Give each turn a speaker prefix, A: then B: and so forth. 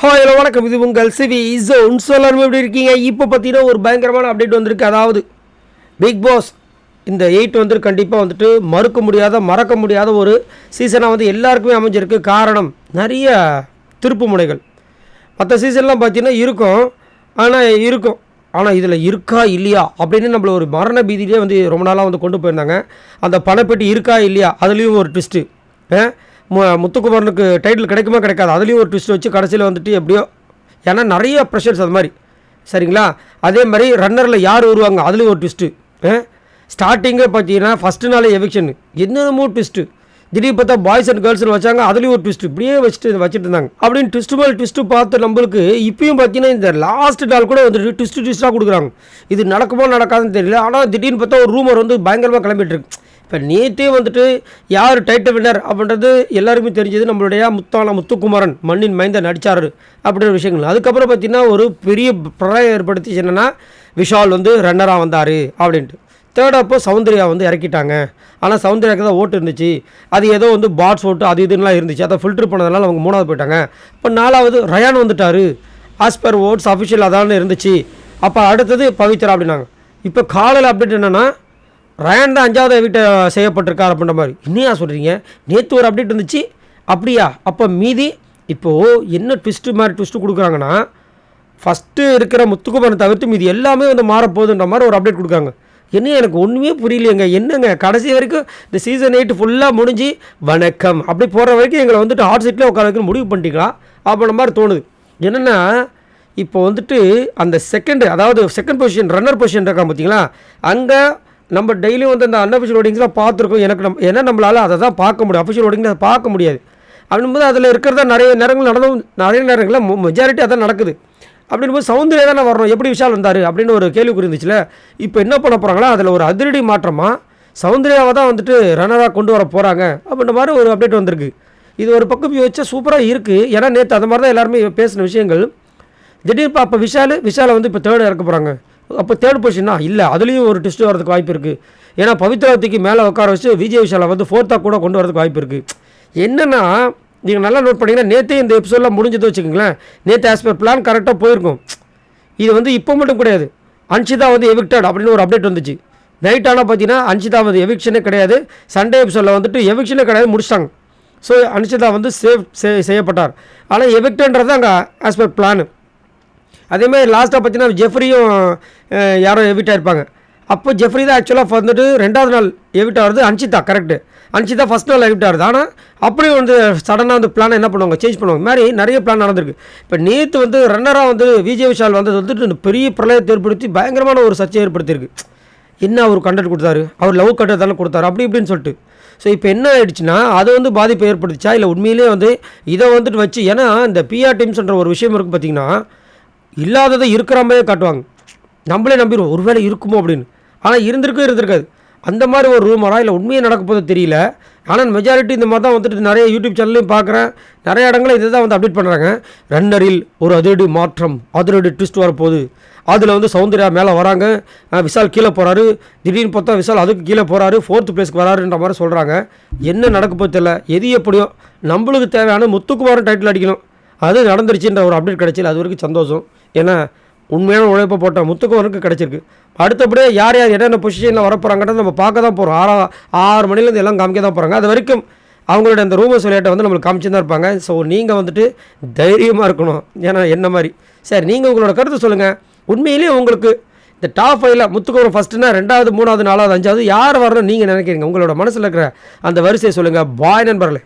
A: Hello வணக்கம், இது உங்கள் சிவி ஜோன். எல்லாருமே எப்படி இருக்கீங்க? இப்போ பார்த்தீங்கன்னா ஒரு பயங்கரமான அப்டேட் வந்திருக்கு. அதாவது பிக் பாஸ் இந்த 8 வந்துட்டு கண்டிப்பாக வந்துட்டு மறக்க முடியாத ஒரு சீசனாக வந்து எல்லாருக்குமே அமைஞ்சிருக்கு. காரணம் நிறைய திருப்பு முனைகள். மற்ற சீசன்லாம் பார்த்தீங்கன்னா இருக்கும், ஆனால் இதில் இருக்கா இல்லையா அப்படின்னு நம்மள ஒரு மரண பீதியிலே வந்து ரொம்ப நாளாக வந்து கொண்டு போயிருந்தாங்க. அந்த பணப்பெட்டி இருக்கா இல்லையா அதுலேயும் ஒரு ட்விஸ்ட்டு. முத்துக்குமரனுக்கு டைட்டில் கிடைக்குமா கிடைக்காது, அதுலேயும் ஒரு ட்விஸ்ட் வச்சு கடைசியில் வந்துட்டு எப்படியோ, ஏன்னா நிறைய ப்ரெஷர்ஸ் அது மாதிரி. சரிங்களா? அதே மாதிரி ரன்னரில் யார் வருவாங்க அதுலேயும் ஒரு ட்விஸ்ட்டு. ஸ்டார்டிங்கே பார்த்தீங்கன்னா ஃபஸ்ட்டு நாளே எவிக்ஷன், என்னென்னமோ ட்விஸ்ட்டு. திடீர்னு பார்த்தா பாய்ஸ் அண்ட் கேர்ள்ஸ்னு வச்சாங்க, அதுலேயும் ஒரு ட்விஸ்ட்டு. இப்படியே வச்சுட்டு இருந்தாங்க. அப்படின்னு ட்விஸ்ட்டு மேல் ட்விஸ்ட்டு பார்த்து நம்மளுக்கு இப்பயும் பார்த்தீங்கன்னா இந்த லாஸ்ட் நாள் கூட வந்துட்டு ட்விஸ்ட்டாக கொடுக்குறாங்க. இது நடக்குமோ நடக்காதுன்னு தெரியல. ஆனால் திடீர்னு பார்த்தா ஒரு ரூமர் வந்து பயங்கரமாக கிளம்பிட்டு இருக்கு. இப்போ நேற்றே வந்துட்டு யார் டைட்டில் வின்னர் அப்படின்றது எல்லாருக்குமே தெரிஞ்சது. நம்மளுடைய முத்துக்குமரன் மண்ணின் மைந்தன் நடித்தார் அப்படின்ற விஷயங்கள். அதுக்கப்புறம் பார்த்திங்கன்னா ஒரு பெரிய பிரளயம் ஏற்படுத்திச்சு. என்னென்னா விஷால் வந்து ரன்னராக வந்தார் அப்படின்ட்டு. தேர்ட் அப்போ சௌந்தர்யா வந்து இறக்கிட்டாங்க. ஆனால் சௌந்தர்யாவுக்கு தான் ஓட்டு இருந்துச்சு. அது ஏதோ வந்து பாட்ஸ் ஓட்டு அது இதுலாம் இருந்துச்சு. அதை ஃபில்ட்ரு பண்ணதுனால அவங்க 3வது போயிட்டாங்க. இப்போ 4வது ரயான் வந்துட்டார். ஆஸ்பர் ஓட்ஸ் அஃபிஷியல் அதான இருந்துச்சு. அப்போ அடுத்தது பவித்ரா அப்படின்னாங்க. இப்போ காலையில் அப்டேட் என்னென்னா ரயான் தான் 5வது எவிக்ட் செய்யப்பட்டிருக்கார் அப்படின்ற மாதிரி. இன்னையா சொல்கிறீங்க? நேற்று ஒரு அப்டேட் இருந்துச்சு. அப்படியா? அப்போ மீதி இப்போது என்ன ட்விஸ்ட்டு கொடுக்குறாங்கன்னா, ஃபஸ்ட்டு இருக்கிற முத்துக்குமரன் தவிர்த்து மீதி எல்லாமே வந்து மாறப்போகுதுன்ற மாதிரி ஒரு அப்டேட் கொடுக்காங்க. என்ன எனக்கு ஒன்றுமே புரியலையேங்க. என்னங்க கடைசி வரைக்கும் இந்த சீசன் 8 ஃபுல்லாக முடிஞ்சு வணக்கம் அப்படி போகிற வரைக்கும் எங்களை வந்துட்டு ஹாட் சீட்டில் உட்கார வைக்கணும் முடிவு பண்ணிட்டீங்களா அப்படின்ற மாதிரி தோணுது. என்னென்னா இப்போ வந்துட்டு அந்த செகண்ட் பொசிஷன் ரன்னர் பொசிஷன் இருக்கான் பார்த்தீங்களா, அங்கே நம்ம டெய்லியும் வந்து அந்த அன்அஃபிஷியல் ஓட்டிங்ஸ்லாம் பார்த்துருக்கோம். ஏன்னா நம்மளால் அதை தான் பார்க்க முடியும், அஃபிஷியல் ஓட்டிங்கில் அதை பார்க்க முடியாது. அப்படின்போது அதில் இருக்கிறதா நிறைய நேரங்களில் மெஜாரிட்டி அதான் நடக்குது. அப்படின்போது சௌந்தர்யா தானே வரணும், எப்படி விஷால் வந்தார் அப்படின்னு ஒரு கேள்விக்குறி இருந்துச்சுல. இப்போ என்ன பண்ண போகிறாங்களா, அதில் ஒரு அதிரடி மாற்றமாக சௌந்தர்யாவை தான் வந்துட்டு ரன்னராக கொண்டு வர போகிறாங்க அப்படின்ற மாதிரி ஒரு அப்டேட் வந்திருக்கு. இது ஒரு பக்கம் யோசிச்சா சூப்பராக இருக்குது. ஏன்னா நேற்று அந்த மாதிரி தான் எல்லாருமே பேசின விஷயங்கள். திடீர்னு அப்போ விஷாலை வந்து இப்போ தேர்டு இறக்க போகிறாங்க. அப்போ தேர்ட் பொசிஷனா இல்லை, அதுலேயும் ஒரு ட்விஸ்ட் வரதுக்கு வாய்ப்பு இருக்குது. ஏன்னா பவித்ராவதிக்கு மேலே உட்கார வச்சு விஜய் விஷாலை வந்து 4th கூட கொண்டு வரதுக்கு வாய்ப்பு இருக்குது. என்னென்னா நீங்கள் நல்லா நோட் பண்ணிங்கன்னா நேற்றே இந்த எபிசோடெலாம் முடிஞ்சது வச்சுக்கோங்களேன். நேற்று ஆஸ் பர் பிளான் கரெக்டாக போயிருக்கும். இது வந்து இப்போ மட்டும் கிடையாது. அன்ஷிதா வந்து எவிக்டட் அப்படின்னு ஒரு அப்டேட் வந்துச்சு. நைட் ஆனால் பார்த்தீங்கன்னா அன்ஷிதா வந்து எவிக்ஷனே கிடையாது. சண்டே எபிசோடில் வந்துட்டு எவிக்ஷனே கிடையாது, முடிச்சிட்டாங்க. ஸோ அன்ஷிதா வந்து செய்யப்பட்டார். ஆனால் எவிக்டன்றது அங்கே ஆஸ் பர் பிளான். அதேமாதிரி லாஸ்ட்டாக பார்த்தீங்கன்னா ஜெஃப்ரியும் யாரோ எவிக்ட் ஆகிருப்பாங்க. அப்போ ஜெஃப்ரி தான் ஆக்சுவலாக வந்துட்டு 2வது நாள் எவிக்ட் ஆகிறது அன்ஷிதா. கரெக்டு, அன்ஷிதா ஃபஸ்ட் நாள் எவிக்ட் ஆகுது. ஆனால் அப்படியே வந்து சடனாக வந்து பிளானை என்ன பண்ணுவாங்க, சேஞ்ச் பண்ணுவாங்க. இந்த மாதிரி நிறைய பிளான் நடந்திருக்கு. இப்போ நேற்று வந்து ரன்னராக வந்து விஜய் விஷால் வந்தது வந்துட்டு பெரிய பிரளயத்தை ஏற்படுத்தி பயங்கரமான ஒரு சர்ச்சை ஏற்படுத்தியிருக்கு. என்ன அவர் கண்டென்ட் கொடுத்தாரு, அவர் லவ் கண்டென்ட் தானே கொடுத்தாரு அப்படி இப்படின்னு சொல்லிட்டு. ஸோ இப்போ என்ன ஆகிடுச்சுன்னா அது வந்து பாதிப்பை ஏற்படுத்திச்சா இல்லை உண்மையிலே வந்து இதை வந்துட்டு வச்சு, ஏன்னா இந்த பிஆர் டீம்ஸ்ன்ற ஒரு விஷயம் இருக்குது பார்த்திங்கன்னா, இல்லாததை இருக்கிற மாதிரியே காட்டுவாங்க. நம்மளே நம்பிடுவோம் ஒருவேளை இருக்குமோ அப்படின்னு. ஆனால் இருந்திருக்காது. அந்த மாதிரி ஒரு ரூமரா இல்லை உண்மையை நடக்க போது தெரியல. ஆனால் மெஜாரிட்டி இந்த மாதிரி தான் வந்துட்டு நிறைய யூடியூப் சேனல்லையும் பார்க்குறேன். நிறைய இடங்களில் இதை தான் வந்து அப்டேட் பண்ணுறாங்க. ரன்னரில் ஒரு அதிரடி மாற்றம், அதிரடி ட்விஸ்ட் வரப்போகுது. அதில் வந்து சௌந்தர்யா மேலே வராங்க, விஷால் கீழே போகிறாரு. திடீர்னு பார்த்தா விஷால் அதுக்கு கீழே போகிறாரு, 4th பிளேஸ்க்கு வராருன்ற மாதிரி சொல்கிறாங்க. என்ன நடக்க போது தெரியல. எது எப்படியோ நம்மளுக்கு தேவையான முத்துக்குமாரன் டைட்டில் அடிக்கணும், அது நடந்துருச்சுன்ற ஒரு அப்டேட் கிடச்சில. அது வரைக்கும் சந்தோஷம். ஏன்னா உண்மையான உழைப்பை போட்ட முத்துக்குமரனுக்கு கிடச்சிருக்கு. அடுத்தபடியே யார் என்னென்ன பொசிஷனில் வரப்போகிறாங்கன்றத நம்ம பார்க்க தான் போகிறோம். 6 மணிலேருந்து எல்லாம் காமிக்க தான் போகிறாங்க. அது வரைக்கும் அவங்களோட அந்த ரூமர்ஸ் விளையாட்டை வந்து நம்மளுக்கு காமிச்சு தான் இருப்பாங்க. ஸோ நீங்கள் வந்துட்டு தைரியமாக இருக்கணும். ஏன்னா என்ன மாதிரி. சரி, நீங்கள் உங்களோட கருத்தை சொல்லுங்கள். உண்மையிலேயே உங்களுக்கு இந்த டாப் 5ல் முத்துக்குமரன் ஃபஸ்ட்டுனா 2வது 3வது 4வது 5வது யார் வரணும் நீங்கள் நினைக்கிறீங்க? உங்களோட மனசில் இருக்கிற அந்த வரிசையை சொல்லுங்கள். பாய் நண்பர்களே.